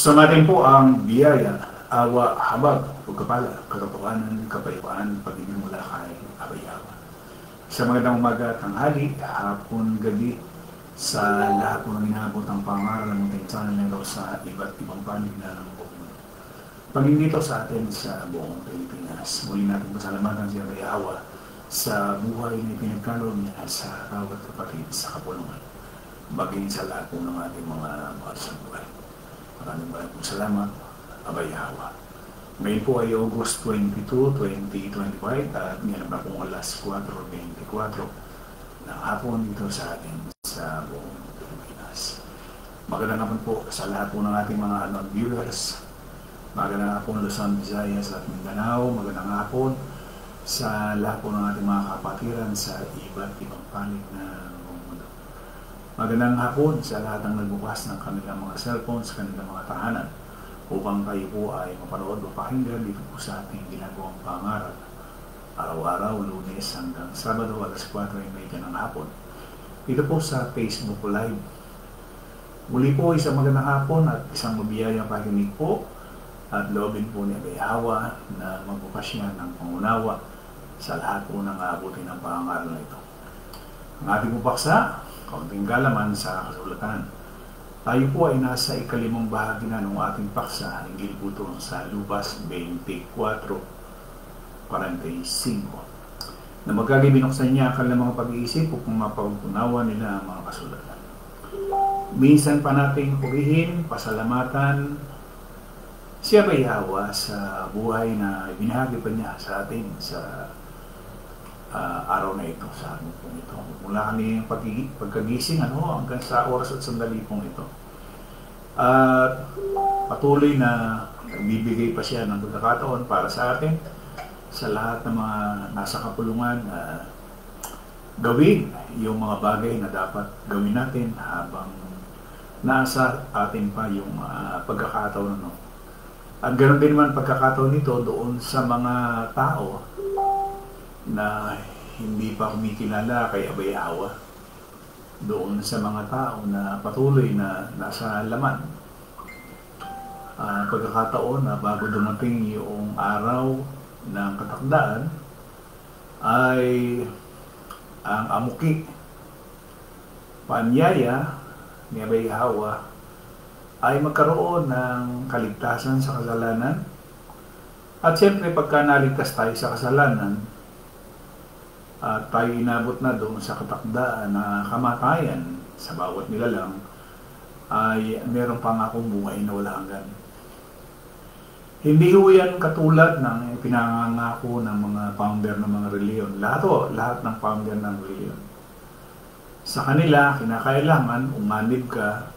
Sumatin po ang biyaya, awa, habag, pagkapala, katotohanan, kapayapaan, pag-ibig mula kay Abayawa. Sa magandang umaga, tanghali, hapon, gabi, sa lahat po ng inaabot ang pangaral ng tinsanan nito sa iba't ibang panig na ng buong mundo. Pag-ibig sa atin sa buong Pilipinas, muli natin pasalamatan si Abayawa sa buhay na pinagkaloob niya sa bawat kapatid sa kapulungan, maging sa lahat po ng ating mga mahal sa buhay. Maraming maraming salamat, Abayawa. Ngayon po ay August 22, 2025 at ngayon na pong alas 4:24 ng hapon dito sa atin sa buong Pilipinas. Magandang hapon po sa lahat po ng ating mga viewers. Magandang hapon Luzon, Visayas at Mindanao. Magandang hapon sa lahat po ng ating mga kapatiran sa iba't ibang panig na mundo. Magandang hapon sa lahat ng nagbukas ng kanilang mga cellphones, kanilang mga tahanan upang kayo po ay mapanood o pakinggan dito po sa ating ginagawang pangaral. Araw-araw, Lunes hanggang Sabado, alas 4:30 ng hapon. Dito po sa Facebook Live. Muli po isang magandang hapon at isang mabiyayang pakinig po at loobin po ni Abayawa na magbukas siya ng pangunawa sa lahat po ng aabutin ng pangaral na ito. Ang ating pupaksa, kaunting galaman sa kasulatan. Tayo po ay nasa ikalimang bahagi na ng ating paksa, hinggil po ito sa Lucas 24:45 na magkakibinuksan niya ang kanilang mga pag-iisip upang mapagpunawan nila ang mga kasulatan. Minsan pa nating purihin, pasalamatan si Abayawa sa buhay na ibinahagi pa niya sa atin sa araw na ito, sa araw pong ito. Mula kami pagkagising hanggang sa oras at sandali pong ito. At patuloy na nagbibigay pa siya ng pagkakataon para sa atin, sa lahat ng mga nasa kapulungan na gawin yung mga bagay na dapat gawin natin habang nasa atin pa yung pagkakataon. At ganoon din naman pagkakataon nito doon sa mga tao na hindi pa kumikilala kay Abayawa, doon sa mga tao na patuloy na nasa laman. Pagkakataon na bago dumating yung araw ng katakdaan ay ang amuki, paanyaya ni Abayawa ay magkaroon ng kaligtasan sa kasalanan. At siyempre pagka naligtas tayo sa kasalanan at tayo inabot na doon sa katakdaan na kamatayan sa bawat nilalang, ay meron pangakong buhay na wala hanggan. Hindi ho yan katulad ng pinangangako ng mga founder ng mga reliyon. Lahat ng founder ng reliyon. Sa kanila, kinakailangan umanib ka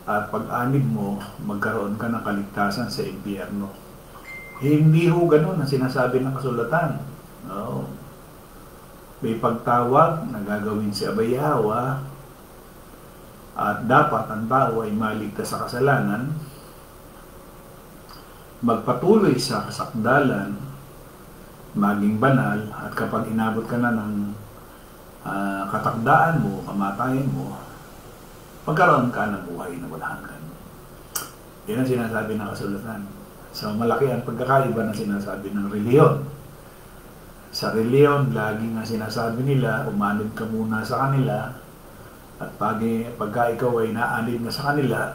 at pag-anib mo, magkaroon ka ng kaligtasan sa impyerno. Hindi ho ganun ang sinasabi ng kasulatan. No. May pagtawag na gagawin si Abayawa at dapat ang tao ay maligtas sa kasalanan, magpatuloy sa kasakdalan, maging banal, at kapag inabot ka na ng katakdaan mo, kamatayan mo, magkaroon ka ng buhay na wala hanggan. Yan ang sinasabi ng kasulatan. So malaki ang pagkakaiba na sinasabi ng reliyon. Sa reliyon, lagi nga sinasabi nila, umanib ka muna sa kanila, at pagka ikaw ay naanib na sa kanila,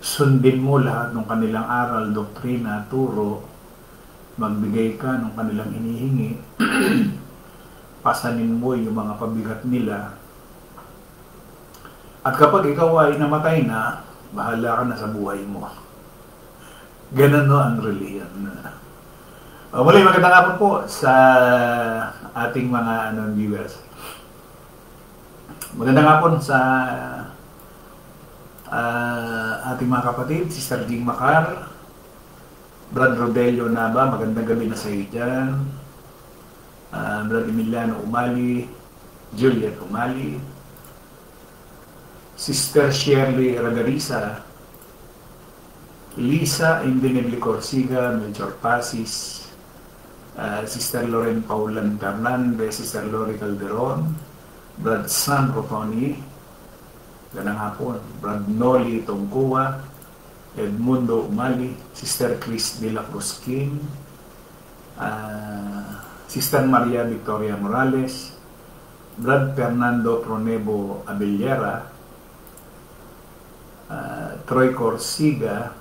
sundin mo lahat ng kanilang aral, doktrina, turo, magbigay ka ng kanilang hinihingi, pasanin mo yung mga pabigat nila, at kapag ikaw ay namatay na, bahala ka na sa buhay mo. Ganun no ang reliyon. Muli, magandang hapon po sa ating mga viewers. Magandang hapon sa ating mga kapatid, Sister Jing Macar, Brad Rodelio Naba, magandang gabi na sa iyo dyan. Brad Emiliano Umali, Juliet Umali, Sister Shirley Ragarisa, Lisa Indenebli Corsiga, Melchor Pasis, Sister Loren Paulan Fernandez, Sister Lori Calderon, Brad San Rotoni, ganang hapon, Brad Noli Tongkua, Edmundo Umali, Sister Chris de la Cruz King, Sister Maria Victoria Morales, Brad Fernando Pronebo Abellera, Troy Corsiga,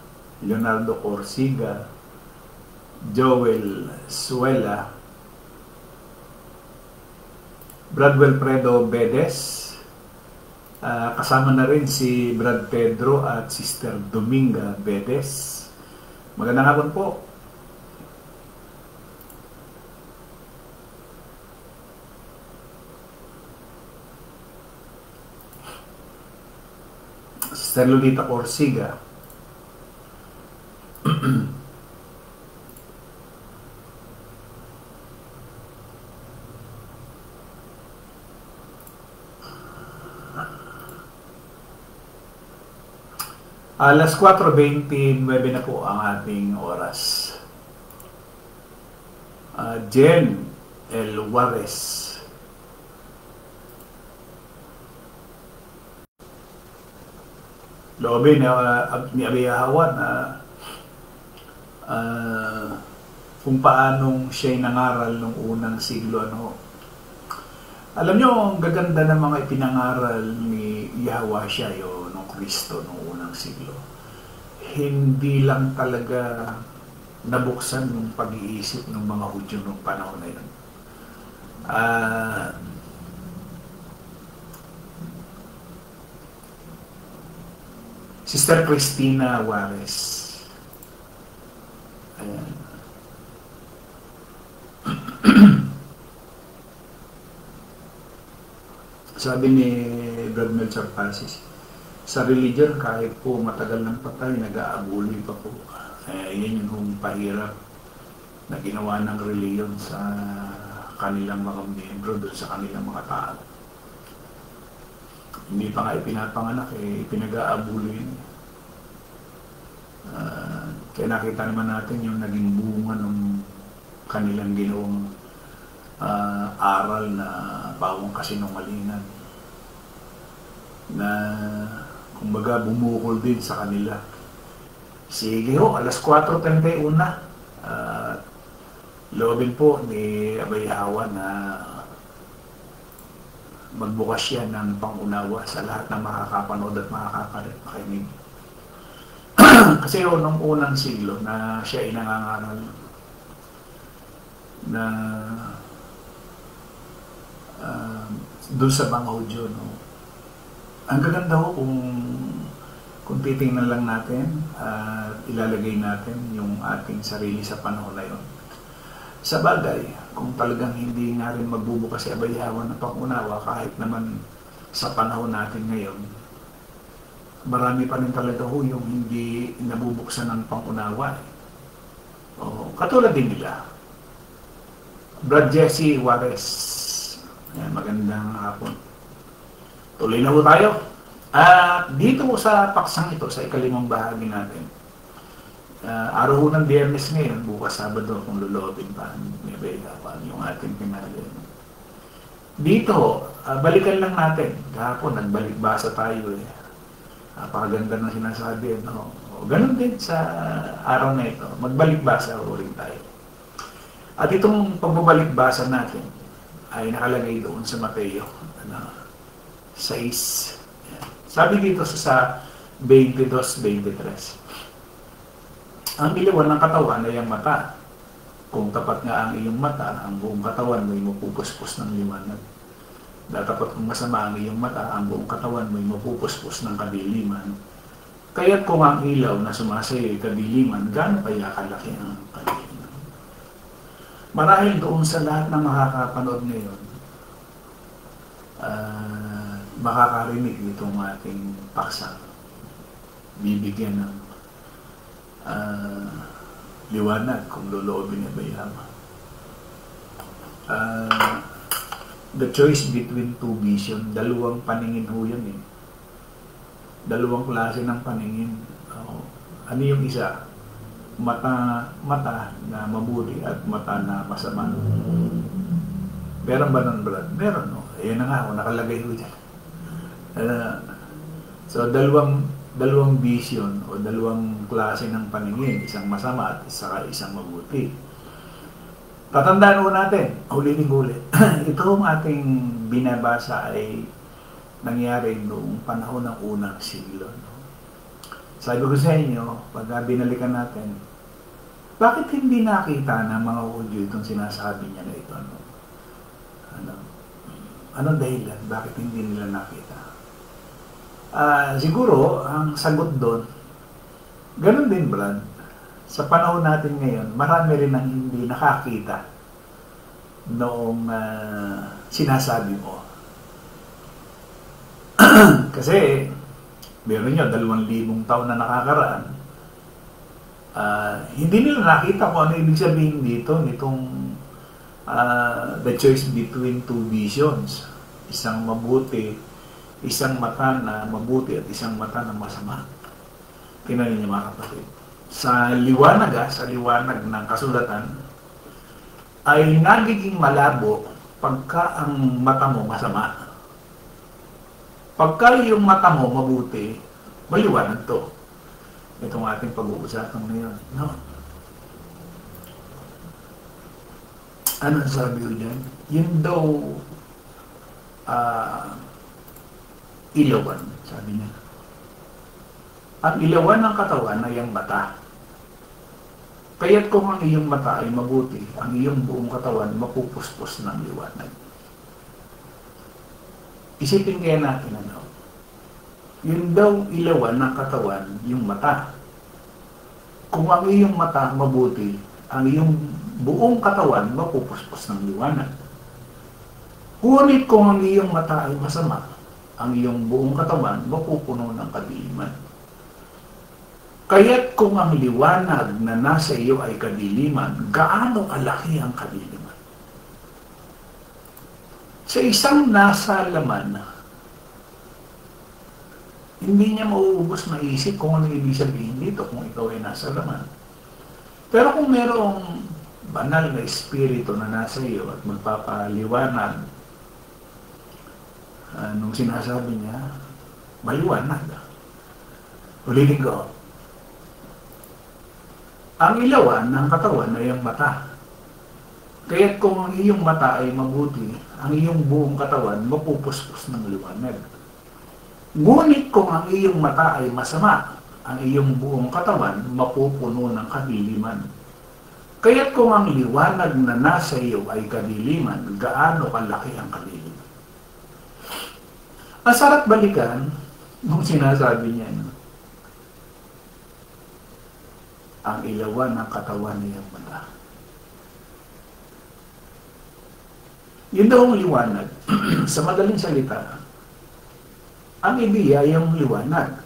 Leonardo Corsiga, Joel Suela, Brad Wilfredo Bedes, kasama na rin si Brad Pedro at Sister Dominga Bedes. Magandang hapon po. Sister Lolita Corsiga. Alas 4:29 na po ang ating oras. Jen L. Juarez. Loobin ni Abiyahawan na kung paanong siya'y nangaral nung unang siglo. Alam nyo, ang gaganda ng mga ipinangaral ni Yahweh o ng Kristo noong unang siglo. Hindi lang talaga nabuksan yung pag-iisip ng mga Hudyo noong panahon na yun. Sister Cristina Juarez. Ayan. Sabi ni Brad Melchor Francis, sa religion kahit po matagal ng patay, nag-aabuli pa po. Yan yung pahirap na ginawa ng religion sa kanilang mga miyembro, doon sa kanilang mga tao. Hindi pa nga ipinapanganak, pinag-aabuli. Kaya nakita naman natin yung naging bunga ng kanilang ginawang aral na pawang kasinungalingan na kumbaga bumukol din sa kanila. Sige ho, alas 4:31 loobin po ni Abiyahawan na magbukas siya ng pangunawa sa lahat ng makakapanood at makakakinig. Kasi noong unang siglo na siya inangangaral na doon sa mga Hudyo, ang gaganda ho kung titingnan lang natin at ilalagay natin yung ating sarili sa panahon na yun. Sa bagay, kung talagang hindi nga rin magbubukas si Abiyahawan ng pangunawa, kahit naman sa panahon natin ngayon, marami pa rin talaga ho yung hindi nabubuksan ng pangunawa. Katulad din nila. Brad Jesse Juarez. Ayan, magandang hapon. Tuloy na po tayo. Dito po sa paksang ito, sa ikalimang bahagi natin, araw ho ng Biyernes ngayon, bukas Sabado, kung lulobin pa ni Abiyahawan yung ating pinali. Dito, balikan lang natin. Kahapon, nagbalik-basa tayo napakaganda ng sinasabi. Ganun din sa araw na ito, magbalik-basa rin tayo. At itong pagbabalik-basa natin ay nakalagay doon sa Mateo 6. Sabi dito sa 22-23. Ang ilawan ng katawan ay ang mata. Kung tapat nga ang iyong mata, ang buong katawan mo'y mapupuspos ng liwanag. Dapat kung masama ang iyong mata, ang buong katawan mo'y mapupuspos ng kadiliman. Kaya't kung ang ilaw na sumasayo ay kadiliman, gaano kaya kalaki ang kadiliman? Marahil doon sa lahat ng makakapanood ngayon, makakarinig itong ating paksa. Bibigyan ng liwanag kung loloobin ni Abiyahawan. The choice between two vision, dalawang paningin ho yan Dalawang klase ng paningin. Ano yung isa? Mata na mabuti at mata na masama. Meron ba nun, Brad? Meron, Ayan na nga, nakalagay ho dyan. So, dalawang vision o dalawang klase ng paningin, isang masama at isang mabuti. Tatandaan ko natin, huli-huli, itong ating binabasa ay nangyari noong panahon ng unang siglo. No? Sabi ko sa inyo, pag binalikan natin, bakit hindi nakita ng mga Hudyo itong sinasabi niya na ito? Anong dahilan? Bakit hindi nila nakita? Siguro, ang sagot doon, ganun din, Brad. Sa panahon natin ngayon, marami rin ang hindi nakakita noong sinasabi mo. Kasi, meron nyo, 2,000 taon na nakakaraan, hindi nila nakita kung ano ibig sabihin dito, nitong the choice between two visions. Isang mabuti, isang mata na mabuti at isang mata na masama. Tingnan niyo mga kapatid. Sa liwanag ng kasulatan, ay nagiging malabo pagka ang mata mo masama. Pagka yung mata mo mabuti, maliwanag to. Itong ating pag-uusapan ngayon. No? Ano sabi ko dyan? Yun daw ilawan, sabi niya. Ang ilawan ng katawan ay ang mata. Kaya't kung ang iyong mata ay mabuti, ang iyong buong katawan mapupuspos ng liwanag. Isipin kaya natin ano. Yun daw ilawan ng katawan, yung mata. Kung ang iyong mata mabuti, ang iyong buong katawan mapupuspos ng liwanag. Ngunit kung ang iyong mata ay masama, ang iyong buong katawan mapupuno ng kadiliman. Kaya't kung ang liwanag na nasa iyo ay kadiliman, gaano kalaki ang kadiliman? Sa isang nasa laman, hindi niya mauubos maisip kung ano ibig sabihin dito kung ikaw ay nasa laman. Pero kung merong banal na espiritu na nasa iyo at magpapaliwanag, nung sinasabi niya, maliwanag. Ulitin ko. Ang ilawan ng katawan ay ang mata. Kaya't kung ang iyong mata ay mabuti, ang iyong buong katawan mapupuspos ng liwanag. Ngunit kung ang iyong mata ay masama, ang iyong buong katawan mapupuno ng kadiliman. Kaya't kung ang liwanag na nasa iyo ay kadiliman, gaano kalaki ang kadiliman? Ang sarap balikan nung sinasabi niya, ang ilawan ng katawan niyang mata. Yun daw ang liwanag. Sa madaling salita, ang ideya ay ang liwanag.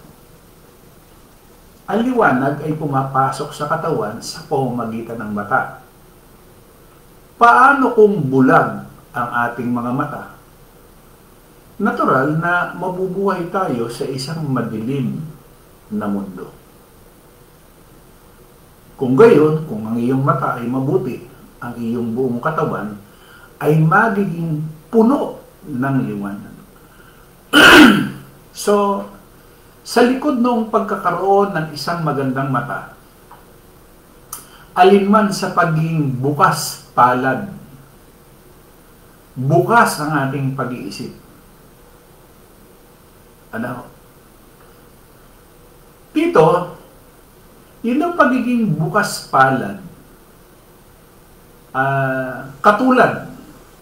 Ang liwanag ay pumapasok sa katawan sa pamamagitan ng mata. Paano kung bulag ang ating mga mata? Natural na mabubuhay tayo sa isang madilim na mundo. Kung gayon, kung ang iyong mata ay mabuti, ang iyong buong katawan ay magiging puno ng liwanag. So, sa likod ng pagkakaroon ng isang magandang mata, alinman sa pagiging bukas palad, bukas ang ating pag-iisip. Ano? Dito, yun ang pagiging bukas palad, katulad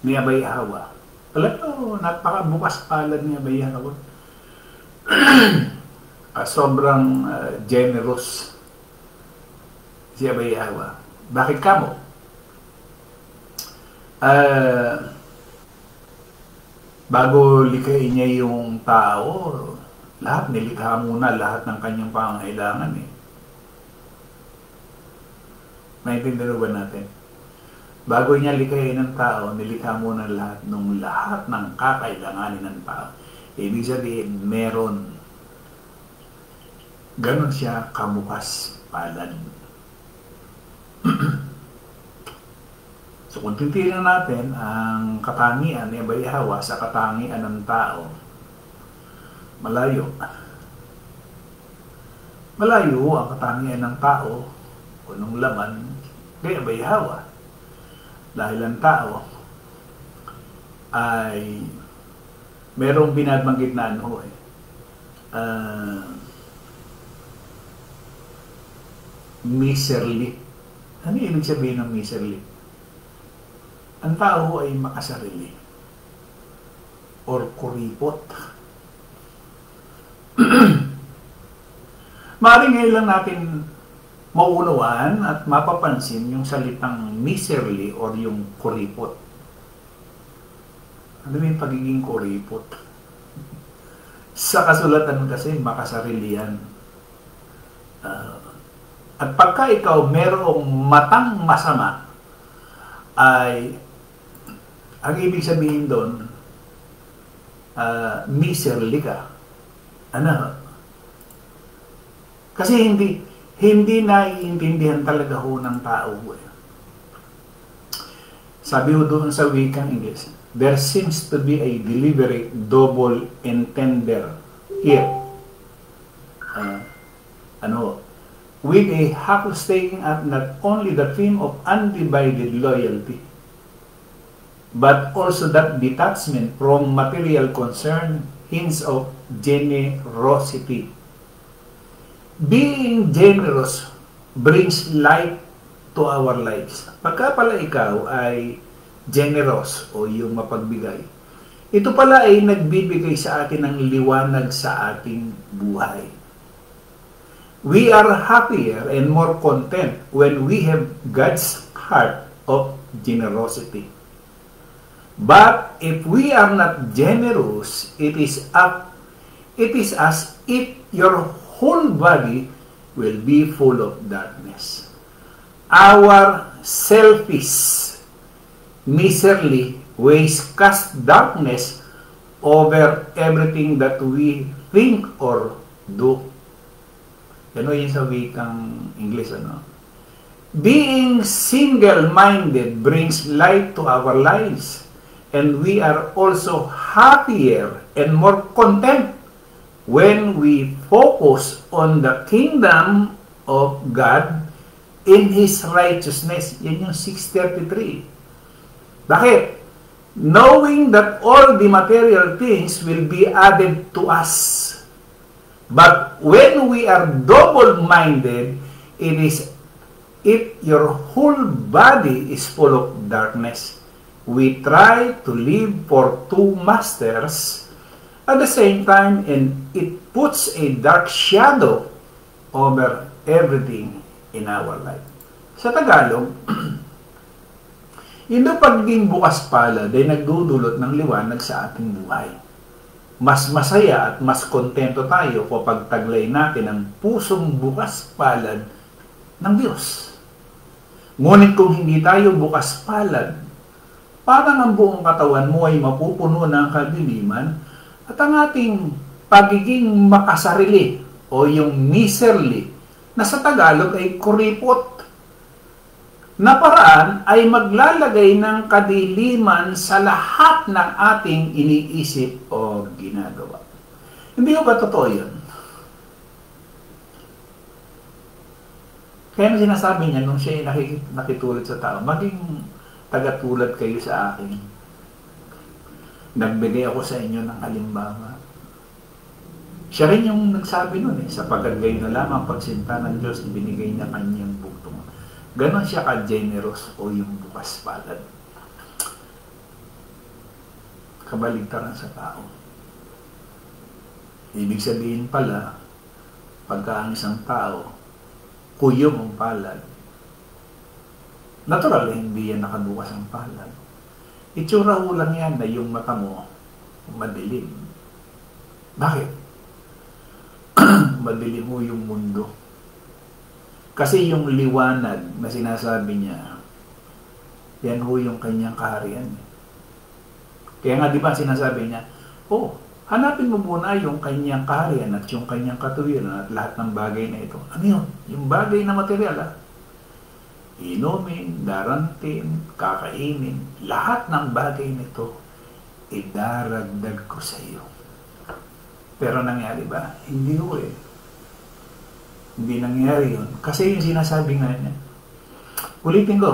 ni Abay Hawa. Alam mo, napakabukas palad ni Abay Hawa. Sobrang generous si Abay Hawa. Bakit kamo? Bago likhain niya yung tao, lahat nilikha muna lahat ng kanyang pangangailangan eh. Naintindihan ba natin? Bago niya likhain ng tao, nilikha muna lahat ng kakailanganin ng tao. Ibig sabihin, meron. Ganon siya kamukas palad. So kung titignan natin ang katangian ni Abay Hawa sa katangian ng tao, malayo. Malayo ang katangian ng tao o ng laman kay Abayhawa. Dahil ang tao ay merong binabanggit na miserly. Ano ibig sabihin ng miserly? Ang tao ay makasarili or kuripot. Maaaring ngayon lang natin maunawaan at mapapansin yung salitang miserly or yung kuripot. Ano yung pagiging kuripot? Sa kasulatan kasi, makasarili yan. At pagka ikaw merong matang masama, ay ang ibig sabihin doon, miserly ka. Ano? Kasi hindi naiintindihan talaga ho ng tao. Sabi ho doon sa wikang English, there seems to be a deliberate double entender here. With a Hakus taking up not only the theme of undivided loyalty, but also that detachment from material concern, hints of generosity. Being generous brings light to our lives. Pagka pala ikaw ay generous o yung mapagbigay, ito pala ay nagbibigay sa atin ng liwanag sa ating buhay. We are happier and more content when we have God's heart of generosity. But if we are not generous, it is as if your whole body will be full of darkness. Our selfish, miserly ways cast darkness over everything that we think or do. Yan o yun sa wikang English, Being single-minded brings light to our lives, and we are also happier and more content when we focus on the kingdom of God in His righteousness. Yan yung 6:33. Bakit? Knowing that all the material things will be added to us. But when we are double-minded, it is if your whole body is full of darkness. We try to live for two masters at the same time, and it puts a dark shadow over everything in our life. Sa Tagalog, yung pagiging bukas palad ay nagdudulot ng liwanag sa ating buhay. Mas masaya at mas kontento tayo kapag taglay natin ang pusong bukas palad ng Diyos. Ngunit kung hindi tayo bukas palad, parang ang buong katawan mo ay mapupuno ng kadiliman at ang ating pagiging makasarili o yung miserly na sa Tagalog ay kuripot na paraan ay maglalagay ng kadiliman sa lahat ng ating iniisip o ginagawa. Hindi ba totoo yun? Kaya sinasabi niya nung siya nakitulad sa tao, maging tagatulad kayo sa akin. Nagbigay ako sa inyo ng halimbawa. Siya rin yung nagsabi nun sapagkat gayon na lamang pagsinta ng Diyos, ibinigay niya kanyang bugtong. Ganon siya ka-generous o yung bukas palad. Kabaligtaran sa tao. Ibig sabihin pala, pagka ang isang tao, kuyom ang palad, natural hindi yan nakabukas ang palad. Itsura ho lang yan na yung mata mo madilim. Bakit? Madilim mo yung mundo. Kasi yung liwanag na sinasabi niya, yan ho yung kanyang kaharian. Kaya nga di ba sinasabi niya, hanapin mo muna yung kanyang kaharian at yung kanyang katuwiran at lahat ng bagay na ito. Ano yun? Yung bagay na material, inumin, darantin, kakainin, lahat ng bagay nito, idaragdag ko sa iyo. Pero nangyari ba? Hindi ho Hindi nangyayari yun. Kasi yung sinasabi nga niya. Ulitin ko,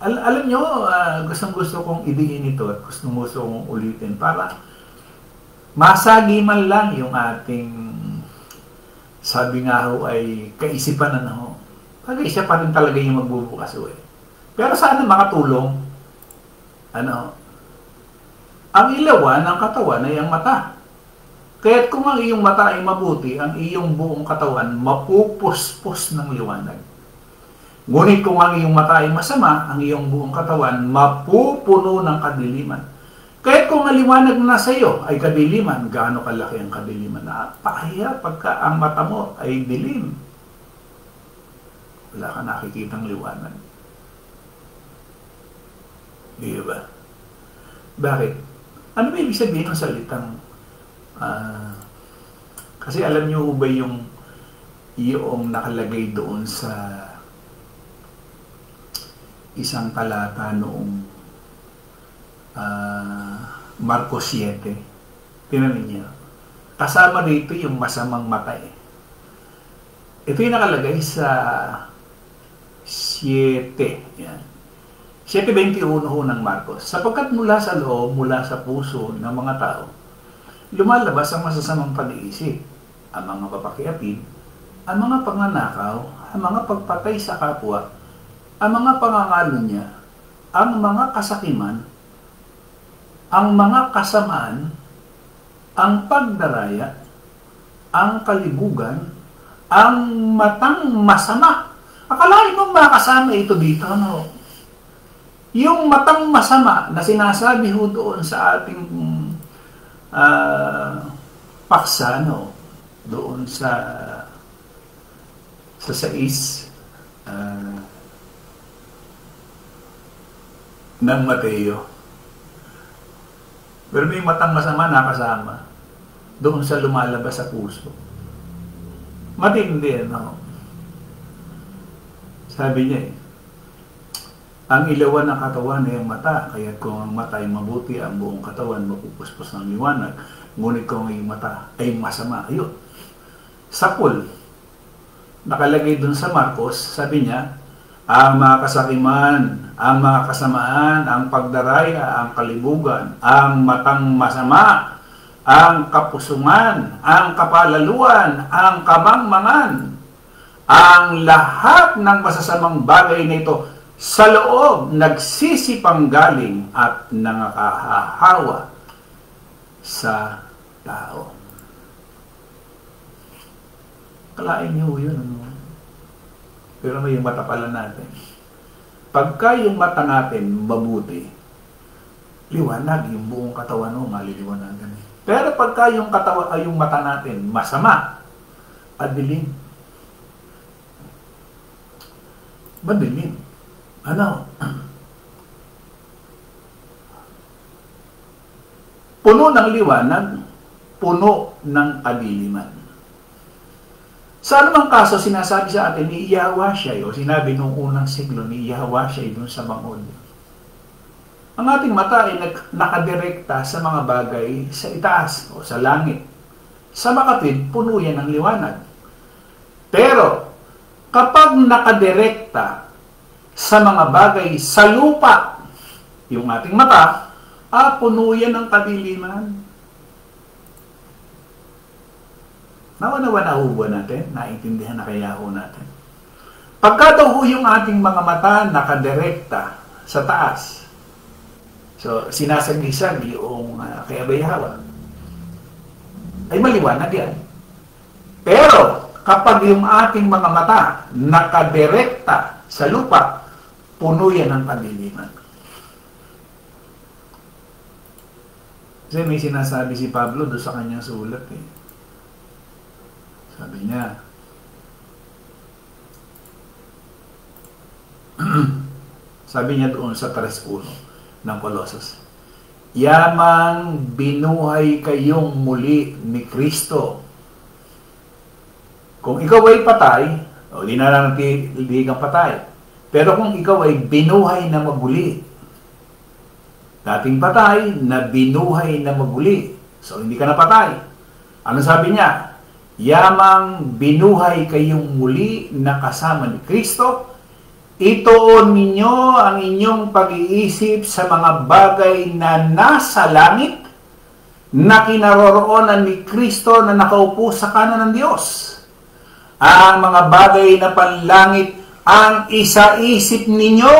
alam nyo, gustong-gusto kong idiin ito at gustong-gusto kong ulitin para masagi man lang yung ating, sabi nga ho, ay kaisipan na ho. Bagay siya pa rin talaga yung magbubukas ho eh. Pero sana makatulong, ang ilawan ng katawan ay ang mata. Kaya't kung ang iyong mata ay mabuti, ang iyong buong katawan mapupuspos ng liwanag. Ngunit kung ang iyong mata ay masama, ang iyong buong katawan mapupuno ng kadiliman. Kaya't kung ang liwanag na nasa iyo ay kadiliman, gaano kalaki ang kadiliman? Napakahiya pagka ang mata mo ay dilim. Wala ka nakikitang liwanag. Di ba? Bakit? Ano ba ibig sabihin ng salitang kasi alam niyo ba yung nakalagay doon sa isang talata noong Marcos 7. Tinanin niyo. Kasama dito yung masamang mata eh. Ito yung nakalagay sa 7. Yan. 7:21 ho ng Marcos. Sapagkat mula sa loob, mula sa puso ng mga tao, lumalabas ang masasamang pag-iisip, ang mga papakiapid, ang mga pagnanakaw, ang mga pagpatay sa kapwa, ang mga pangangalo niya, ang mga kasakiman, ang mga kasamaan, ang pagdaraya, ang kalibugan, ang matang masama. Akalain mo makasama ito dito, no? Yung matang masama na sinasabi ho doon sa ating paksa, no? Doon sa 6 ng Mateo. Pero may matang masama nakasama doon sa lumalabas sa puso. Matindi, no? Sabi niya ang ilawan ng katawan ay ang mata, kaya kung ang mata ay mabuti, ang buong katawan mapupuspos ng liwanag. Ngunit kung ang mata ay masama, ayun. Sapul, nakalagay dun sa Marcos, sabi niya, ang mga kasakiman, ang mga kasamaan, ang pagdaraya, ang kalibugan, ang matang masama, ang kapusungan, ang kapalaluan, ang kamangmangan, ang lahat ng masasamang bagay na ito sa loob nagsisipanggaling at nangakahahawa sa tao. Kalain niyo yun, ano? Pero may yung mata pala natin. Pagka yung mata natin mabuti, liwanag, yung buong katawan mo maliliwanagan. Pero pagka yung katawan ay yung mata natin masama, adilim. Madilim. Ano? Puno ng liwanag, puno ng kadiliman. Sa anumang kaso, sinasabi sa atin ni Yahweh o sinabi noong unang siglo ni Yahweh dun sa Bangod. Ang ating mata ay nakadirekta sa mga bagay sa itaas o sa langit. Sa makatwid, puno yan ng liwanag. Pero, kapag nakadirekta sa mga bagay sa lupa, yung ating mata, puno yan ng kadiliman. Nawa-nawa na hubo natin, naintindihan na kaya ho natin. Pagka daw ho yung ating mga mata nakadirekta sa taas, so sinasag-isag yung kay Abay Hawa, ay maliwanag yan. Pero kapag yung ating mga mata nakadirekta sa lupa, puno yan ng kadiliman. Kasi may sinasabi si Pablo doon sa kanyang sulat eh. Sabi niya, sabi niya doon sa 3:1 ng Colossus, yamang binuhay kayong muli ni Kristo. Kung ikaw ay patay, o di na lang hindi kang patay. Pero kung ikaw ay binuhay na maguli, dating patay na binuhay na maguli, so hindi ka na patay. Ano sabi niya? yamang binuhay kayong muli na kasama ni Kristo, ituon ninyo ang inyong pag-iisip sa mga bagay na nasa langit, na kinaroroonan ni Kristo na nakaupo sa kanan ng Diyos. Ang mga bagay na panlangit ang isaisip ninyo,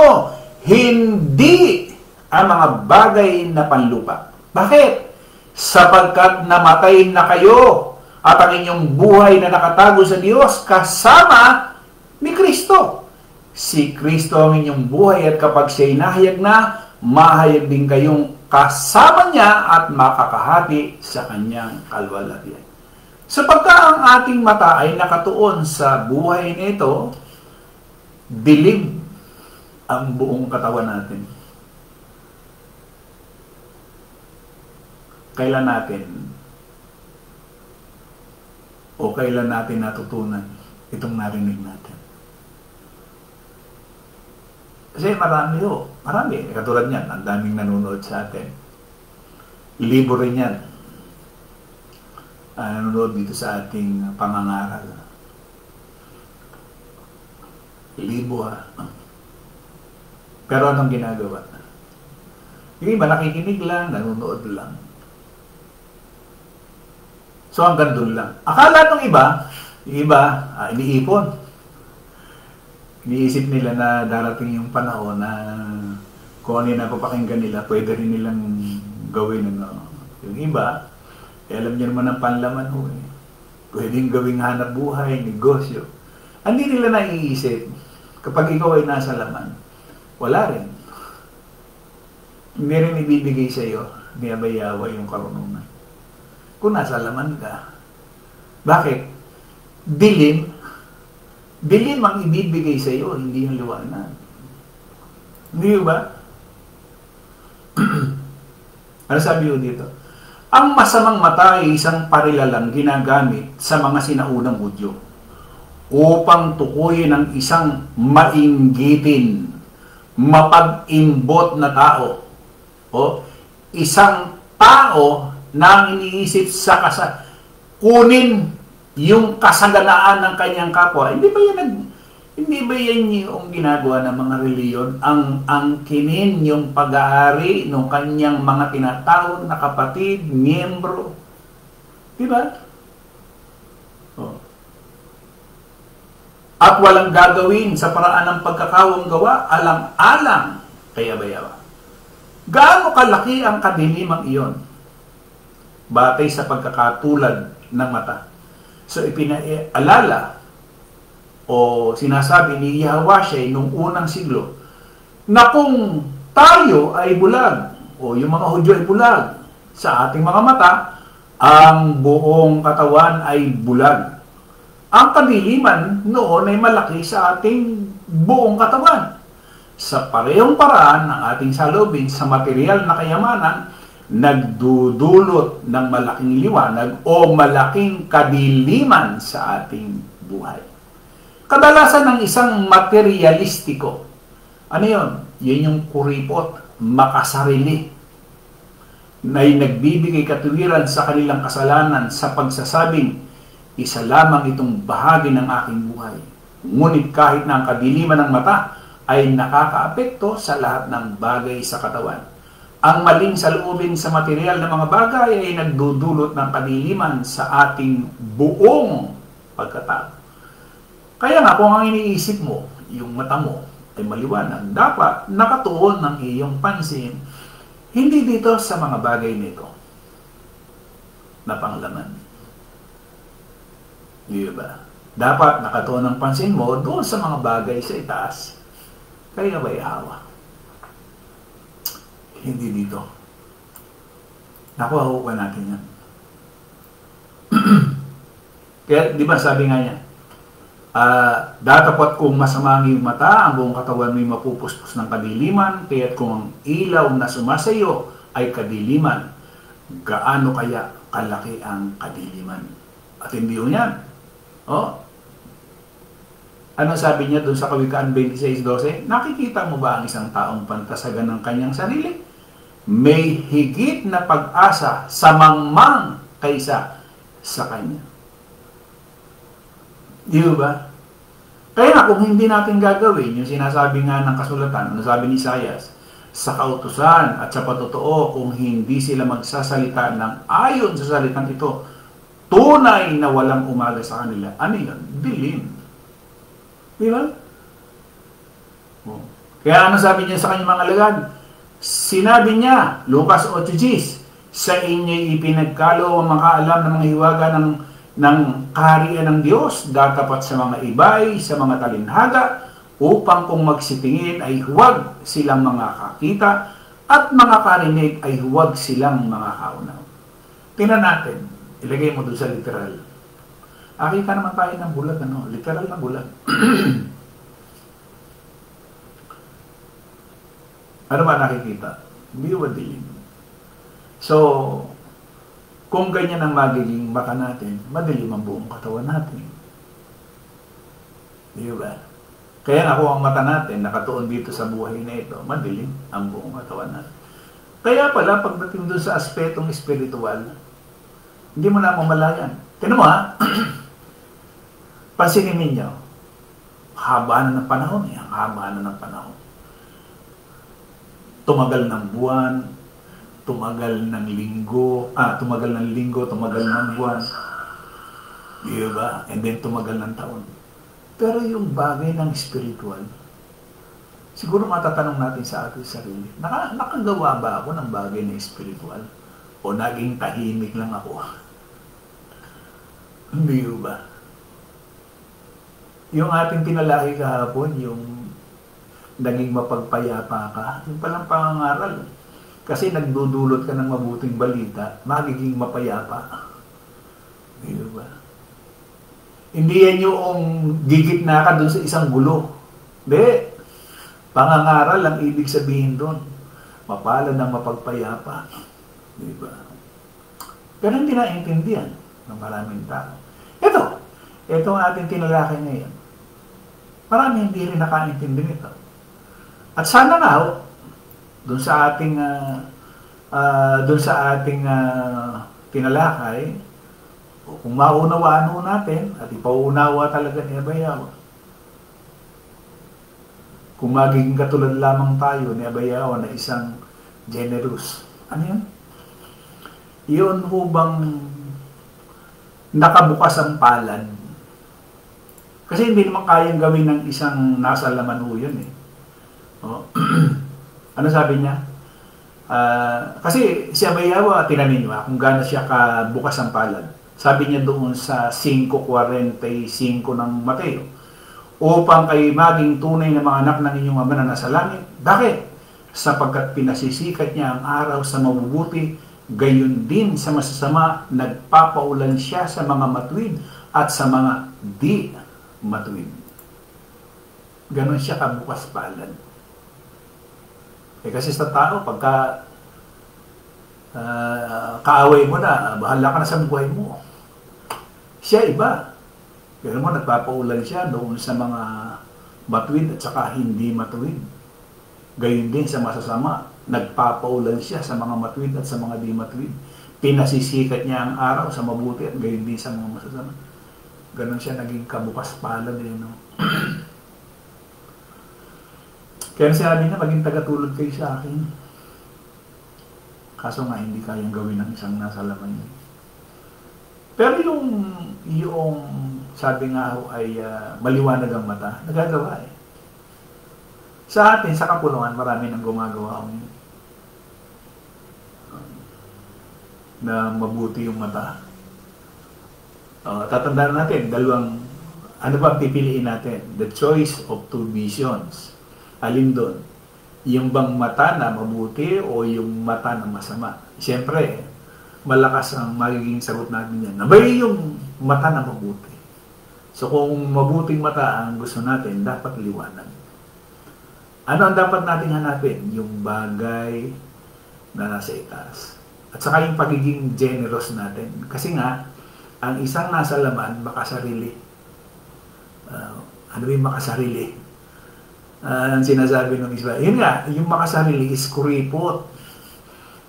hindi ang mga bagay na panlupa. Bakit? Sapagkat namatay na kayo at ang inyong buhay na nakatago sa Diyos kasama ni Kristo. Si Kristo ang inyong buhay at kapag siya'y nahayag na, mahayag din kayong kasama niya at makakahati sa kanyang kalwalhatian. Sapagkat ang ating mata ay nakatuon sa buhay nito, dilim ang buong katawan natin. Kailan natin natutunan itong narinig natin? Kasi marami. Katulad niyan, ang daming nanonood sa atin. Libo rin yan. Nanonood dito sa ating pangangaral. Libo Pero anong ginagawa? Yung iba nakikinig lang, nanonood lang. So hanggang doon lang. Akala ng iba, iniipon. Iniisip nila na darating yung panahon na kung ano yung napapakinggan nila, pwede rin nilang gawin. Yung iba, alam niyo naman ang panlaman ho. Pwedeng gawing hanap buhay, negosyo. Hindi nila naiisip, kapag ikaw ay nasa laman, wala rin. Hindi rin ibibigay sa iyo ni Abayawa yung karunungan. Kung nasa laman ka. Bakit? Dilim ang ibibigay sa iyo, hindi yung liwanag. Hindi ba? Ano sabi ko dito? Ang masamang mata ay isang parilalang ginagamit sa mga sinaunang Hudyo upang tukuyin ang isang mainggitin, mapag-imbot na tao o isang tao na iniisip sa kunin yung kasaganaan ng kanyang kapwa. Hindi ba yan yung ginagawa ng mga reliyon? Ang angkinin yung pag-aari ng kanyang mga tinatawag na kapatid, miyembro. Di ba? At walang gagawin sa paraan ng pagkakawang gawa, alang-alang kay Abayawa. Gaano kalaki ang kadilimang iyon? Batay sa pagkakatulad ng mata. So ipinaalala o sinasabi ni Yahweh noong unang siglo na kung tayo ay bulag o yung mga Hudyo ay bulag sa ating mga mata, ang buong katawan ay bulag. Ang kadiliman noon ay malaki sa ating buong katawan. Sa parehong paraan ng ating salubin sa material na kayamanan, nagdudulot ng malaking liwanag o malaking kadiliman sa ating buhay. Kadalasan ng isang materialistiko, ano yun? Yun yung kuripot, makasarili, na nagbibigay katuwiran sa kanilang kasalanan sa pagsasabing, isa lamang itong bahagi ng aking buhay. Ngunit kahit na ang kadiliman ng mata ay nakakaapekto sa lahat ng bagay sa katawan. Ang maling saloobin sa material ng mga bagay ay nagdudulot ng kadiliman sa ating buong pagkatao. Kaya nga kung ang iniisip mo, yung mata mo ay maliwanag, dapat nakatuon ng iyong pansin hindi dito sa mga bagay nito na panglaman. Di ba? Dapat nakatuon ng pansin mo doon sa mga bagay sa itaas. Kaya ba'y hawa? Hindi dito. Nakuha natin yan. Kaya, di ba sabi nga niya, datapat kung masama ang iyong mata, ang buong katawan mo'y mapupuspos ng kadiliman, kaya't kung ang ilaw na sumasayo ay kadiliman, gaano kaya kalaki ang kadiliman? At hindi yun yan. Ano sabi niya doon sa Kawikaan 26:12? Nakikita mo ba ang isang taong pantasagan ng kanyang sarili? May higit na pag-asa sa mangmang kaysa sa kanya. Di ba? Kaya nga, kung hindi natin gagawin, yung sinasabi nga ng kasulatan, ano sabi ni Isaias, sa kautusan at sa patotoo, kung hindi sila magsasalita ng ayon sa salitang ito, tunay na walang umaga sa kanila. Ano yun? Dilim. Di ba? Oh. Kaya ano sabi niya sa kanyang mga alagad? Sinabi niya, Lucas 8:10, sa inyo'y ipinagkalo ang makaalam ng mga hiwaga ng kaharian ng Diyos, datapat sa mga ibay, sa mga talinhaga, upang kung magsitingin ay huwag silang mga kakita, at mga karinig ay huwag silang mga kaunaw. Tingnan natin, ilagay mo doon sa literal. Akita naman tayo ng bulag, literal na bulag. Ano ba nakikita? Hindi ba dilim? So, kung ganyan ang magiging mata natin, madilim ang buong katawan natin. Di ba? Kaya nga kung ang mata natin nakatuon dito sa buhay na ito, madilim ang buong katawan natin. Kaya pala, pagdating doon sa aspetong espiritual, hindi mo na mamalayan. Tignan mo ha, pansinin ninyo, haba na ng panahon, ang haba na ng panahon. Tumagal ng buwan, tumagal ng linggo, tumagal ng buwan. Diba? And then tumagal ng taon. Pero yung bagay ng spiritual, siguro matatanong natin sa ating sarili, nakagawa ba ako ng bagay na spiritual? O naging tahimik lang ako? Hindi ba? Yung ating pinalaki kahapon, yung naging mapagpayapa ka, yung palang pangangaral. Kasi nagdudulot ka ng mabuting balita, magiging mapayapa. Di ba? Hindi yan yung gigit na ka doon sa isang gulo. Hindi. Pangangaral ang ibig sabihin doon. Mapalad ng mapagpayapa. Di ba? Pero hindi naiintindihan ng maraming tao. Ito ang ating tinalakay ngayon. Marami hindi rin nakaintindi nito. At sana nga, doon sa ating tinalakay, kung maunawaan natin at ipauunawa talaga ni Abayawa, kung magiging katulad lamang tayo ni Abayawa na isang generous, ano yun? Yun hubang nakabukas ang palad. Kasi hindi naman kayang gawin ng isang nasa laman ho yun eh. Oh. Ano sabi niya? Kasi si Abayawa, tinanin niyo kung gaano siya kabukas ang palad. Sabi niya doon sa 5:45 ng Mateo, upang kayo maging tunay na mga anak ng inyong Ama na nasa langit. Bakit? Sapagkat pinasisikat niya ang araw sa mabubuti, gayon din sa masasama, nagpapaulan siya sa mga matuwid at sa mga di matuwid. Ganon siya kabukas palad. Kasi sa tao, pagka kaaway mo na, bahala ka na sa buhay mo. Siya iba. Pero mo, nagpapaulan siya doon sa mga matuwid at saka hindi matuwid. Gayon din sa masasama, nagpapaulan siya sa mga matuwid at sa mga di matuwid. Pinasisikat niya ang araw sa mabuti at gayon din sa mga masasama. Ganon siya naging kabukas palad. Kaya sabi niya, maging tagatulad kayo sa akin. Kaso nga, hindi kayang gawin ng isang nasa laman niya. Pero yung sabi nga ho ay maliwanag ang mata, nagagawa eh. Sa atin, sa kapulungan, marami nang gumagawa ho na mabuti yung mata. Tatandaan natin, ano ba pipiliin natin? The choice of two visions. Alin doon? Yung bang mata na mabuti o yung mata na masama? Siyempre, malakas ang magiging sagot natin yan. Nabay yung mata na mabuti. So kung mabuting mata ang gusto natin, dapat liwanag. Ano ang dapat natin hanapin? Yung bagay na nasa itaas. At saka yung pagiging generous natin. Kasi nga, ang isang nasa laman, makasarili. Ano yung makasarili? Ang sinasabi ng Israel. Yun nga, yung makasarili is kuripot.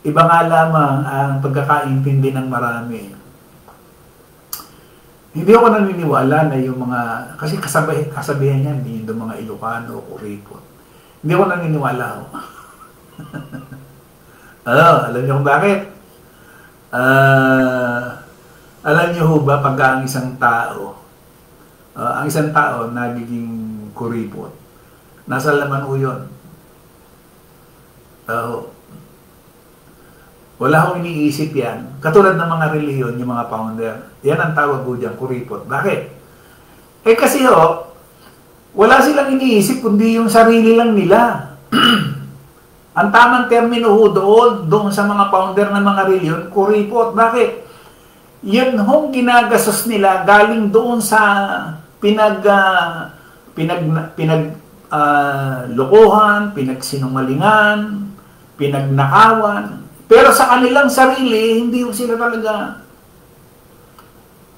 Iba nga lamang ang pagkakaintindi ng marami. Hindi ako naniniwala na yung mga, kasi kasabihan niyan, yung mga Ilocano, Kuripot. Hindi ako naniniwala ako. Alam niyo kung bakit? Alam niyo ho ba, pag ang isang tao nagiging kuripot, nasa laman ho yun. Wala akong iniisip yan. Katulad ng mga reliyon, yung mga founder, yan ang tawag ho dyan, kuripot. Bakit? Kasi wala silang iniisip kundi yung sarili lang nila. Ang tamang termino ho doon sa mga founder ng mga reliyon, kuripot. Bakit? Yun hong ginagastos nila galing doon sa lokohan, pinagsinungalingan, pinagnakawan. Pero sa kanilang sarili, hindi ho sila talaga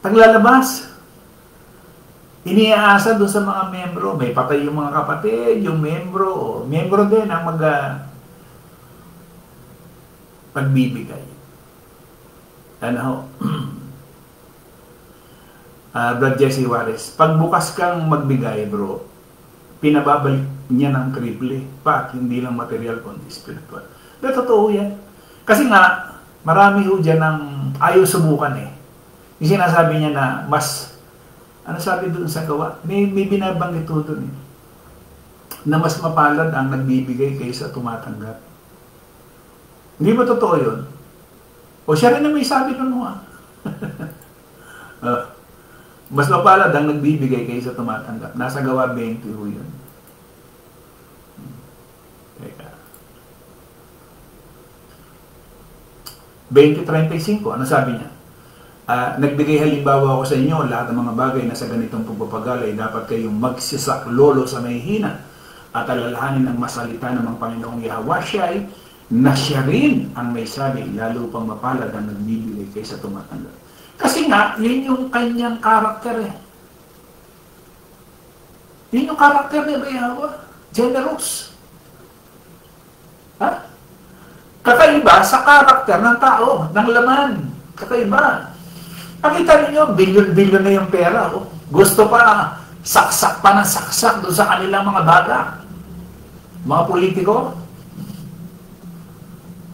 taglalabas. Iniaasa doon sa mga membro. May patay yung mga kapatid, yung membro din ang pagbibigay. Brad Jesse Juarez, pagbukas kang magbigay, bro, pinababalik niya ng triple. Hindi lang material, kundi spiritual. Pero totoo yan. Kasi nga, marami ho dyan ng ayaw subukan eh. Yung sinasabi niya na mas, ano sabi doon sa gawa? May binabanggit ho doon eh. Na mas mapalad ang nagbibigay kaysa tumatanggap. Hindi ba totoo yun? O siya rin na may sabi doon ho mas mapalad ang nagbibigay kaysa tumatanggap. Nasa gawa 20 ho yun. Teka. 20:35, ano sabi niya? Nagbigay halimbawa ako sa inyo, lahat ng mga bagay na sa ganitong pagpapagalay, dapat kayong magsisaklolo sa may hina at alalahanin ang masalita ng mga Panginoong Yahweh na siya rin ang may sabi, lalo pang mapalad ang nagbibigay kaysa tumatanggap. Kasi nga, yun yung kanyang karakter eh. Yun yung karakter ni Yahweh. Generous. Kakaiba sa karakter ng tao, ng laman. Kakaiba. Pakita niyo, bilyon-bilyon na yung pera. Gusto pa, saksak pa ng saksak doon sa kanilang mga baga. Mga politiko.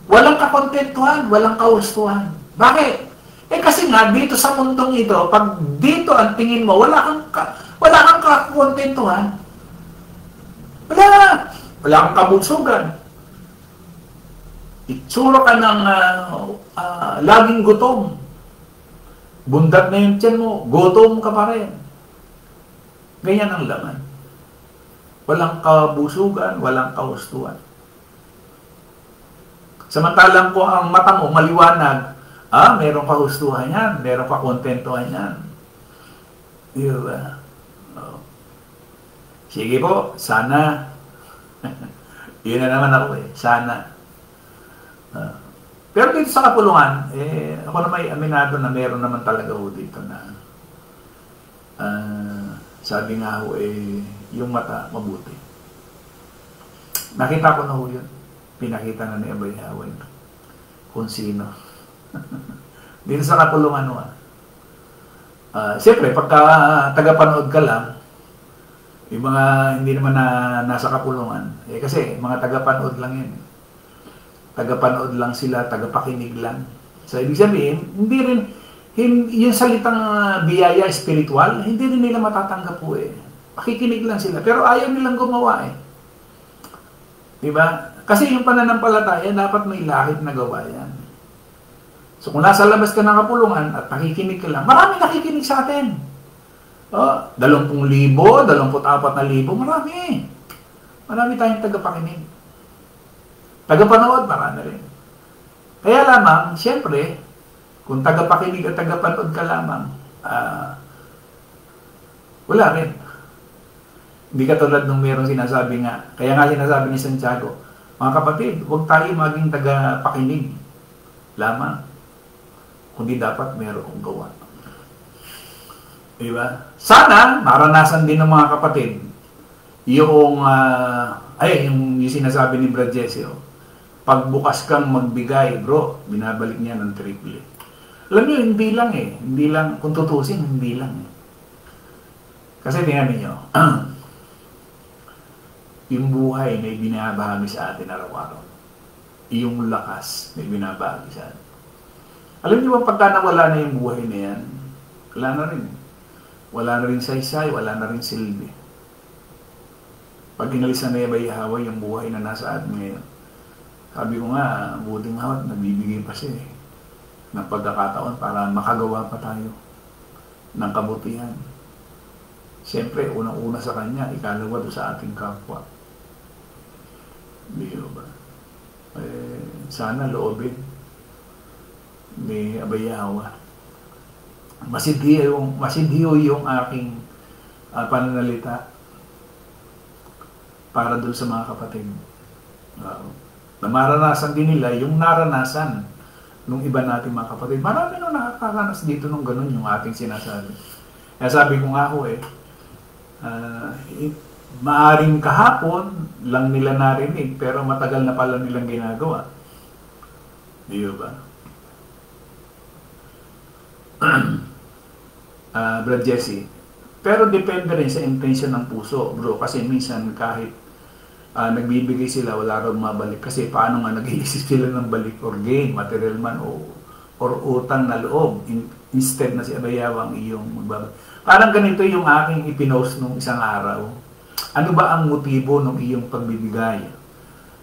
Walang kakontentuhan, walang kahustuhan. Bakit? Kasi nga, dito sa mundong ito, pag dito ang tingin mo, wala kang kakontentuhan. Wala kang kabutsugan. Itsura ka ng laging gutom. Bundat na yung tiyan mo, gutom ka pa rin. Ganyan ang laman. Walang kabusugan, walang kahustuhan. Samantalang kung ang mata mo maliwanag, meron kahustuhan yan, meron kakontentuhan yan. Diba? Sige po, sana. Yun na naman ako eh, sana. Pero dito sa kapulungan, ako na may aminado na meron naman talaga ho dito na sabi nga ho yung mata mabuti. Nakita ko na ho yun. Pinakita na ni Abay Yahweh kung sino. Dito sa kapulungan ho. Siyempre, pagka tagapanood ka lang, yung mga hindi naman nasa kapulungan, kasi mga tagapanood lang yun. Tagapanood lang sila, tagapakinig lang. So, ibig sabihin, yung salitang biyaya spiritual, hindi rin nila matatanggap po eh. Pakikinig lang sila. Pero ayaw nilang gumawa eh. Diba? Kasi yung pananampalataya, dapat may lahit na gawa yan. So, kung nasa labas ka ng kapulungan at nakikinig ka lang, marami nakikinig sa atin. 20,000, 24,000, marami. Marami tayong tagapakinig. Tagapanood, marami rin. Kaya lamang, siyempre, kung tagapakinig at tagapanood ka lamang, wala rin. Hindi katulad nung mayroong sinasabi nga, kaya nga sinasabi ni Santiago, mga kapatid, huwag tayo maging tagapakinig lamang, kundi dapat mayroong gawa. Diba? Sana, maranasan din ng mga kapatid, yung sinasabi ni Brad Jesse, pagbukas kang magbigay, bro, binabalik niya ng triple. Alam niyo, hindi lang eh. Hindi lang, kung tutusin, hindi lang eh. Kasi tingnan niyo, yung buhay na ibinabahagi sa atin araw-araw. Yung lakas na ibinabahagi sa atin. Alam niyo ba, pagka nawala na yung buhay na yan, wala na rin. Wala na rin saysay, wala na rin silbi. Pag inalisan na Yabayhawa yung buhay na nasa atin ngayon, sabi ko nga, buting hawat, nagbibigay pa siya eh, ng pagkakataon para makagawa pa tayo ng kabutihan. Siyempre, unang-una sa kanya, ikalawa doon sa ating kapwa. Hindi ba? Sana loobin ni Yabayhawa. Masidhiyo yung aking pananalita para doon sa mga kapatid. Na maranasan din nila yung naranasan nung iba nating mga kapatid. Marami nung nakakaranas dito nung ganun yung ating sinasabi. Kaya sabi ko nga ako maaring kahapon lang nila narinig pero matagal na pala nilang ginagawa. Di ba? Brad Jesse. Pero depende rin sa intention ng puso, bro. Kasi minsan kahit nagbibigay sila, wala rin mabalik. Kasi paano nga nag-iisip sila ng balik or gain, material man or utang na loob. Instead na si Yabayhawa ang iyong magbabalik. Parang ganito yung aking ipinost nung isang araw. Ano ba ang motibo ng iyong pagbibigay?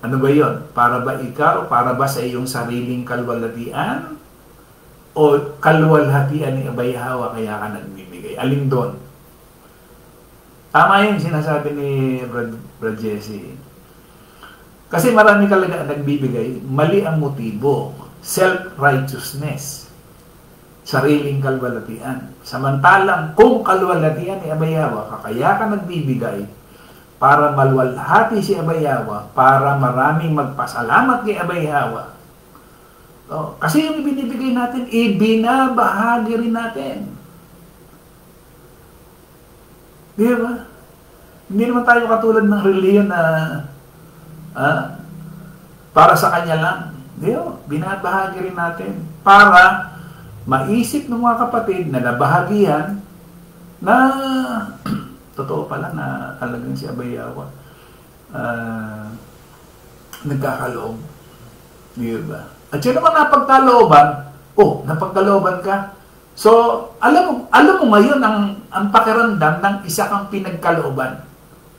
Ano ba yon? Para ba ikaw? Para ba sa iyong sariling kalwalhatian? O kalwalhatian ni Yabayhawa kaya ka nagbibigay? Alin doon? Tama yung sinasabi ni Brad Jesse. Kasi marami talaga nagbibigay, mali ang motibo. Self-righteousness. Sariling kalwalhatian. Samantalang kung kalwalhatian ni Yabayhawa, kaya ka nagbibigay para malwalhati si Yabayhawa, para maraming magpasalamat kay Yabayhawa. Kasi yung ibinibigay natin, ibinabahagi rin natin. Di ba? Hindi naman tayo katulad ng reliyon na para sa kanya lang. Di ba? Binabahagi rin natin para maisip ng mga kapatid na nabahagihan na totoo pala na talagang si Yabayhawa nagkakaloob. Di ba? At yun naman napagkalooban, napagkalooban ka. So, alam mo ngayon ang pakiramdam ng isa kang pinagkalooban.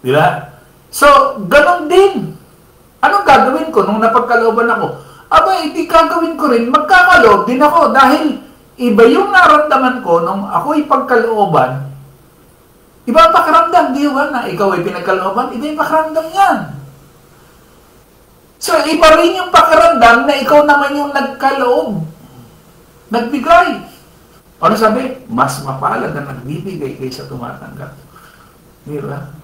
Di ba? So, ganon din. Anong gagawin ko nung napagkalooban ako? Aba, hindi gagawin ko rin. Magkakaloob din ako dahil iba yung naramdaman ko nung ako'y pagkalooban. Iba ang pakiramdam, di ba? Na ikaw ay pinagkalooban, iba yung pakiramdam yan. So, iba rin yung pakiramdam na ikaw naman yung nagkaloob. Nagbigay. Ano sabi? Mas mapalad na nagbibigay kaysa tumatanggap. Di ba?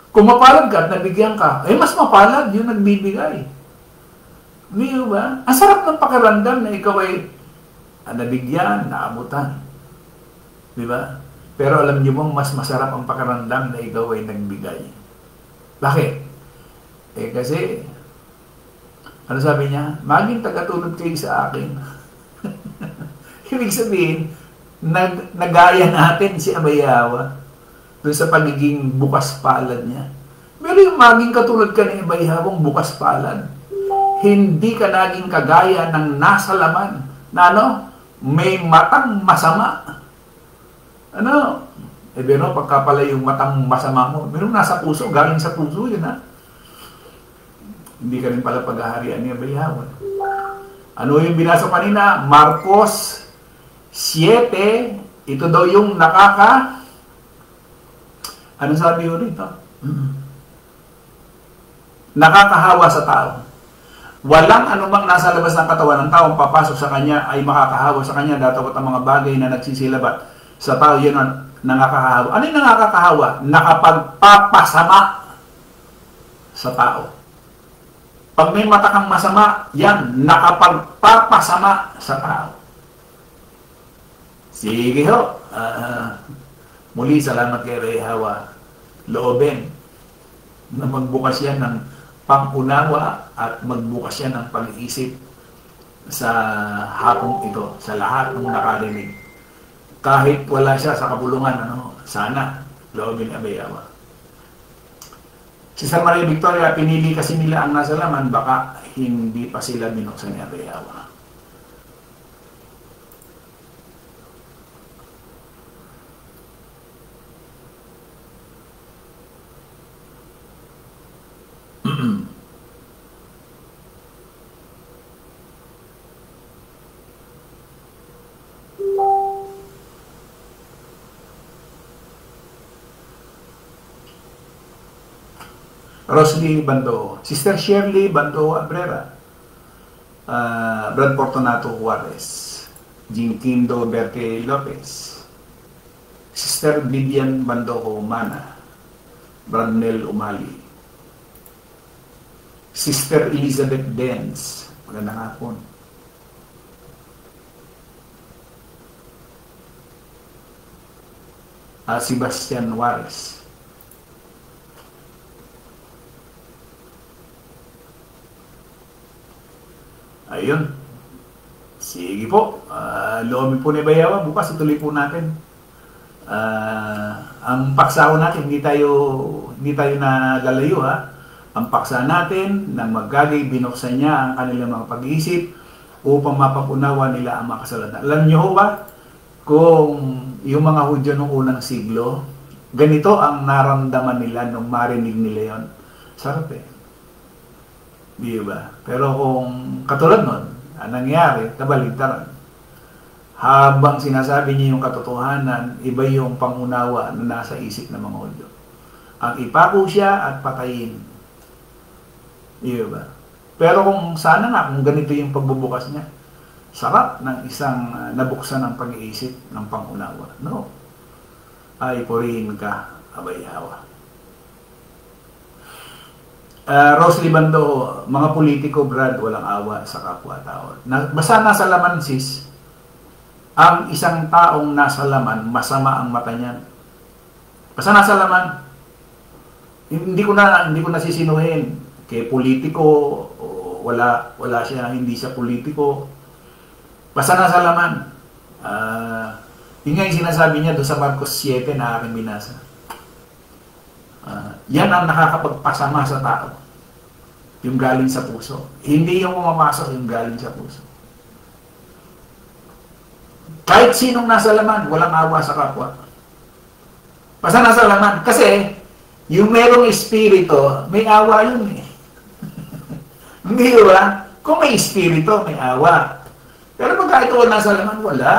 Kung mapalad ka at nabigyan ka, mas mapalad yung nagbibigay. Di ba? Ang sarap ng pakiramdam na ikaw ay nabigyan, naabutan. Di ba? Pero alam niyo mong mas masarap ang pakiramdam na ikaw ay nagbigay. Bakit? Kasi, ano sabi niya? Maging tagatulad kayo sa akin. Ibig sabihin, nagaya natin si Yabayhawa doon sa pagiging bukas palad niya. Pero yung maging katulad ka ni Yabayhawang bukas palad, hindi ka naging kagaya ng nasa laman na may matang masama. Pero pagka pala yung matang masama mo, pero nasa puso, galing sa puso yun Hindi ka rin pala paghaharian ni Yabayhawa. Ano yung binasa kanina? Marcos 7, ito daw yung ano sabi yun rito? Nakakahawa sa tao. Walang anumang nasa labas ng katawan ng tao papasok sa kanya ay makakahawa sa kanya datapot ang mga bagay na nagsisilabat sa tao yun ang nakakahawa. Ano yung nakakahawa? Nakapagpapasama sa tao. Pag may mata kang masama, yan, nakapagpapasama sa tao. Sige ho. Muli, salamat kay Yabayhawa. Loobin na magbukas yan ng pang-unawa at magbukas yan ng pag-iisip sa hapong ito, sa lahat ng nakarinig. Kahit wala siya sa kabulungan, sana loobin ni Abay Awa. Si San Maria Victoria, pinili kasi nila ang nasa laman, baka hindi pa sila binuksan ni Abay Awa. Rosly Bando, Sister Shirley Bando Abrera, Brad Fortunato Juarez, Jinquindo Berke Lopez, Sister Vivian Bando Humana, Bradnel Umali, Sister Elizabeth Benz, magandang hapon. Sebastian Juarez. Ayun. Sige po. Loobin po ni Bayawa. Bukas ituloy po natin. Ang paksa natin, hindi tayo nalalayo ha. Ang paksa natin ng maggagay, binuksan niya ang kanilang mga pag-iisip upang mapapunawa nila ang mga kasalanan. Alam niyo ho ba, kung yung mga Hudyo noong unang siglo, ganito ang naramdaman nila nung marinig nila yon. Sarap eh. Di ba? Pero kung katulad nun, ang nangyari, kabaligtaran. Habang sinasabi niya yung katotohanan, iba yung pangunawa na nasa isip ng mga Hudyo. Ang ipako siya at patayin. Di ba? Pero kung sana nga, kung ganito yung pagbubukas niya, sarap ng isang nabuksan ng pag-iisip ng pangunawa. No. Ay, purihin ka, Abay Awa. Rosely Bando, mga politiko, Brad, walang awa sa kapwa-tao. Basta nasa laman, sis, ang isang taong nasa laman, masama ang mata niyan. Basta nasa laman, hindi ko na sisinuhin. Kay politiko, wala siya, hindi siya politiko. Basta nasa laman. Yun nga yung sinasabi niya doon sa Marcos 7 na aking binasa. Yan ang nakakapagpasama sa tao. Yung galing sa puso. Hindi yung pumapasok, yung galing sa puso. Kahit sinong nasa laman, walang awa sa kapwa. Basta nasa laman. Kasi, yung merong espiritu, may awa yun eh. Hindi ba? Kung may espiritu, may awa. Pero pag kahit wala nasa laman, wala.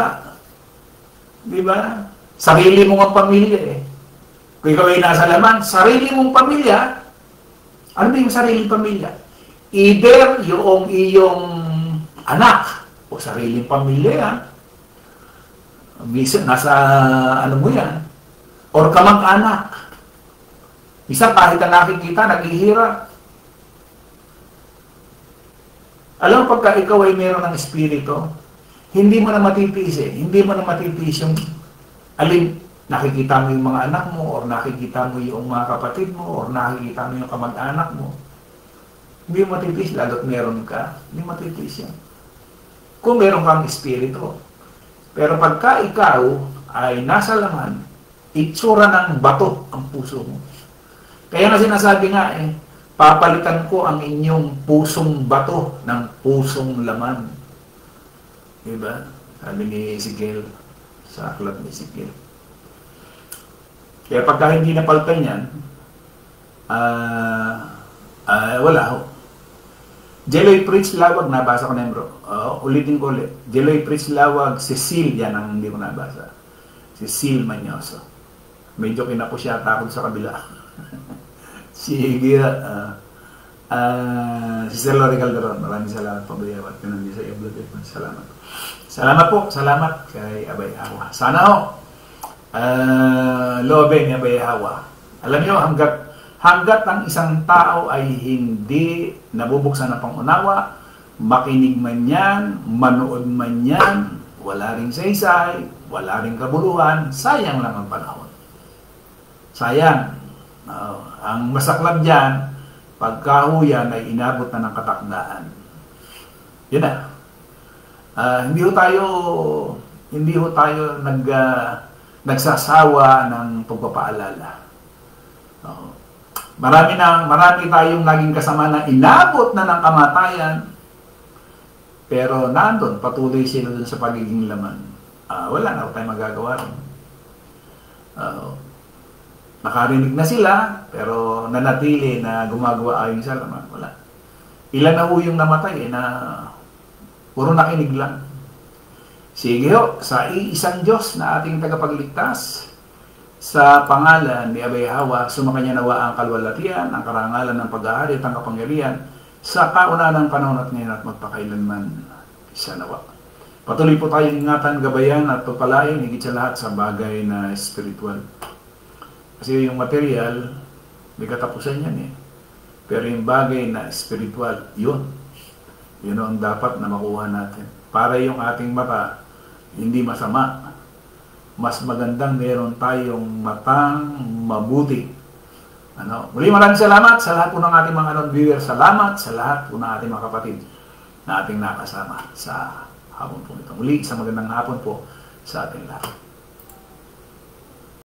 Di ba? Sarili mong ang pamilya eh. Kung ikaw ay nasa laman, sarili mong pamilya, ano ba yung sariling pamilya? Either yung iyong anak o sariling pamilya yan, minsan nasa ano mo yan, or kamag-anak. Minsan kahit ang nakikita, naghihirap. Alam mo, pagka ikaw ay meron ng espiritu, hindi mo na matitiis eh. Hindi mo na matitiis yung alin. Nakikita mo yung mga anak mo, or nakikita mo yung mga kapatid mo, or nakikita mo yung kamag-anak mo. Hindi mo matitiis, lalo't meron ka, hindi matitiis yan. Kung meron kang espiritu. Pero pagka ikaw ay nasa laman, itsura ng bato ang puso mo. Kaya na sinasabi nga eh, papalitan ko ang inyong pusong bato ng pusong laman. Diba? Sabi ni Ezekiel, sa aklat ni Ezekiel. Kaya pagka hindi napalitan yan, wala ho. Jeloy Prince Lawag, nabasa ko na yun bro. Ulitin ko ulit. Jeloy Prince Lawag, Cecil, yan ang hindi ko nabasa. Cecil Manyoso. Medyo kinapo siya takot sa kabila. Sige, Sister Lori Calderon, maraming salamat po, Bayawat. Kanang sa iyo, salamat. Salamat po, salamat kay Abay Awa. Sana ho, loobin ni Abay Awa. Alam niyo, hanggat ang isang tao ay hindi nabubuksan ng pangunawa, makinig man yan, manood man yan, wala ring saysay, wala ring kabuluhan, sayang lang ang panahon. Sayang. Ang masaklap dyan, pagkahuyan ay inabot na ng katakdaan. Yun na. Hindi ho tayo nagsasawa ng pagpapaalala. Marami tayong naging kasama na inabot na ng kamatayan, pero nandun, patuloy sila dun sa pagiging laman. Wala na tayong magagawa rin. Nakarinig na sila, pero nanatili na gumagawa ayon sa laman. Wala. Ilan na ho yung namatay na puro nakinig lang. Sige ho, sa iisang Diyos na ating tagapagligtas, sa pangalan ni Abay Hawa, sumakanya nawa ang kalwalatian, ang karangalan ng pag-aari at ang kapangyarihan, sa kauna ng panahon at ngayon at magpakailanman siya nawa. Patuloy po tayong ingatan, gabayan at pagpalain, higit sa lahat sa bagay na spiritual. Kasi yung material, may katapusan yan eh. Pero yung bagay na spiritual, yun ang dapat na makuha natin. Para yung ating mata, hindi masama. Mas magandang meron tayong matang mabuti. Muli maraming salamat sa lahat po ng ating mga viewers. Salamat sa lahat po ng ating mga kapatid na ating nakasama sa hapon po ito. Muli, isang magandang hapon po sa ating lahat.